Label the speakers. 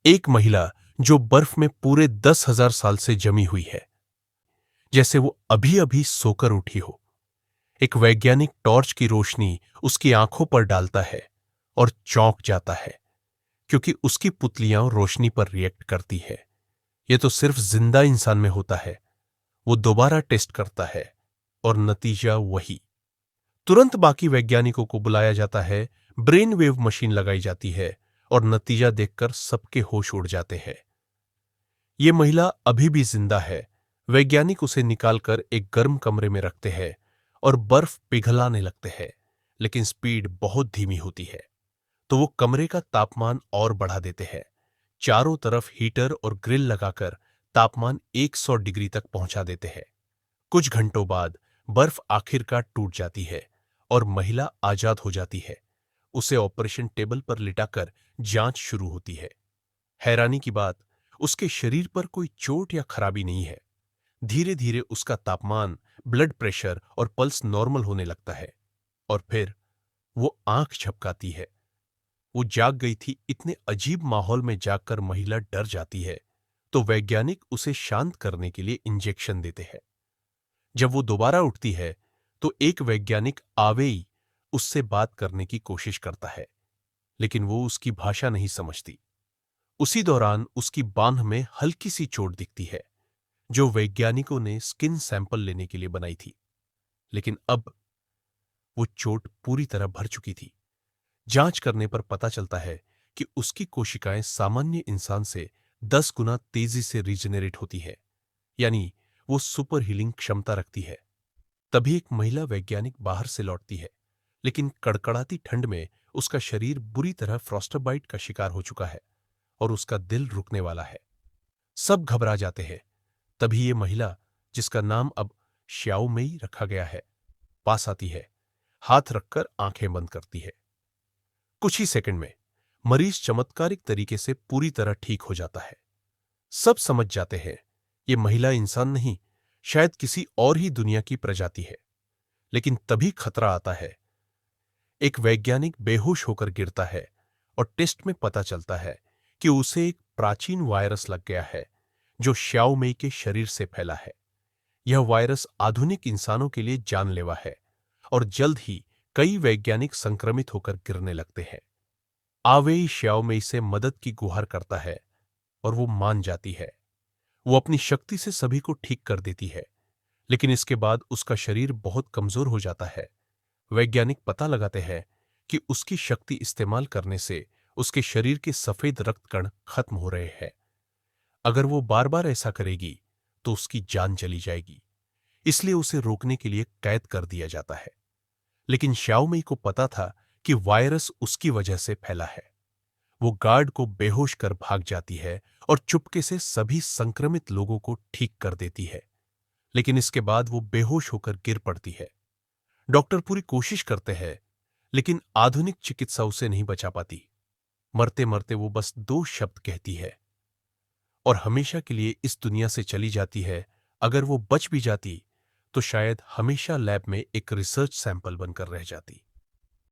Speaker 1: एक महिला जो बर्फ में पूरे 10,000 साल से जमी हुई है, जैसे वो अभी अभी सोकर उठी हो। एक वैज्ञानिक टॉर्च की रोशनी उसकी आंखों पर डालता है और चौंक जाता है, क्योंकि उसकी पुतलियां रोशनी पर रिएक्ट करती है। यह तो सिर्फ जिंदा इंसान में होता है। वो दोबारा टेस्ट करता है और नतीजा वही। तुरंत बाकी वैज्ञानिकों को बुलाया जाता है, ब्रेन वेव मशीन लगाई जाती है और नतीजा देखकर सबके होश उड़ जाते हैं। ये महिला अभी भी जिंदा है। वैज्ञानिक उसे निकालकर एक गर्म कमरे में रखते हैं और बर्फ पिघलाने लगते हैं, लेकिन स्पीड बहुत धीमी होती है। तो वो कमरे का तापमान और बढ़ा देते हैं। चारों तरफ हीटर और ग्रिल लगाकर तापमान 100 डिग्री तक पहुंचा देते हैं। कुछ घंटों बाद बर्फ आखिरकार टूट जाती है और महिला आजाद हो जाती है। उसे ऑपरेशन टेबल पर लिटाकर जांच शुरू होती है। हैरानी की बात, उसके शरीर पर कोई चोट या खराबी नहीं है। धीरे धीरे उसका तापमान, ब्लड प्रेशर और पल्स नॉर्मल होने लगता है और फिर वो आंख झपकाती है। वो जाग गई थी। इतने अजीब माहौल में जागकर महिला डर जाती है, तो वैज्ञानिक उसे शांत करने के लिए इंजेक्शन देते हैं। जब वो दोबारा उठती है, तो एक वैज्ञानिक आवेई उससे बात करने की कोशिश करता है, लेकिन वो उसकी भाषा नहीं समझती। उसी दौरान उसकी बांह में हल्की सी चोट दिखती है, जो वैज्ञानिकों ने स्किन सैंपल लेने के लिए बनाई थी। लेकिन अब वो चोट पूरी तरह भर चुकी थी। जांच करने पर पता चलता है कि उसकी कोशिकाएं सामान्य इंसान से 10 गुना तेजी से रीजनरेट होती है, यानी वो सुपर हीलिंग क्षमता रखती है। तभी एक महिला वैज्ञानिक बाहर से लौटती है, लेकिन कड़कड़ाती ठंड में उसका शरीर बुरी तरह फ्रॉस्टबाइट का शिकार हो चुका है और उसका दिल रुकने वाला है। सब घबरा जाते हैं। तभी ये महिला, जिसका नाम अब श्याओमेई रखा गया है, पास आती है, हाथ रखकर आंखें बंद करती है। कुछ ही सेकंड में मरीज चमत्कारिक तरीके से पूरी तरह ठीक हो जाता है। सब समझ जाते हैं ये महिला इंसान नहीं, शायद किसी और ही दुनिया की प्रजाति है। लेकिन तभी खतरा आता है। एक वैज्ञानिक बेहोश होकर गिरता है और टेस्ट में पता चलता है कि उसे एक प्राचीन वायरस लग गया है, जो श्याओमेई के शरीर से फैला है। यह वायरस आधुनिक इंसानों के लिए जानलेवा है और जल्द ही कई वैज्ञानिक संक्रमित होकर गिरने लगते हैं। आवेई श्याओमेई से मदद की गुहार करता है और वो मान जाती है। वो अपनी शक्ति से सभी को ठीक कर देती है, लेकिन इसके बाद उसका शरीर बहुत कमजोर हो जाता है। वैज्ञानिक पता लगाते हैं कि उसकी शक्ति इस्तेमाल करने से उसके शरीर के सफेद रक्त कण खत्म हो रहे हैं। अगर वो बार बार ऐसा करेगी तो उसकी जान चली जाएगी। इसलिए उसे रोकने के लिए कैद कर दिया जाता है। लेकिन श्याओमेई को पता था कि वायरस उसकी वजह से फैला है। वो गार्ड को बेहोश कर भाग जाती है और चुपके से सभी संक्रमित लोगों को ठीक कर देती है। लेकिन इसके बाद वो बेहोश होकर गिर पड़ती है। डॉक्टर पूरी कोशिश करते हैं, लेकिन आधुनिक चिकित्सा उसे नहीं बचा पाती। मरते मरते वो बस 2 शब्द कहती है और हमेशा के लिए इस दुनिया से चली जाती है। अगर वो बच भी जाती तो शायद हमेशा लैब में एक रिसर्च सैंपल बनकर रह जाती।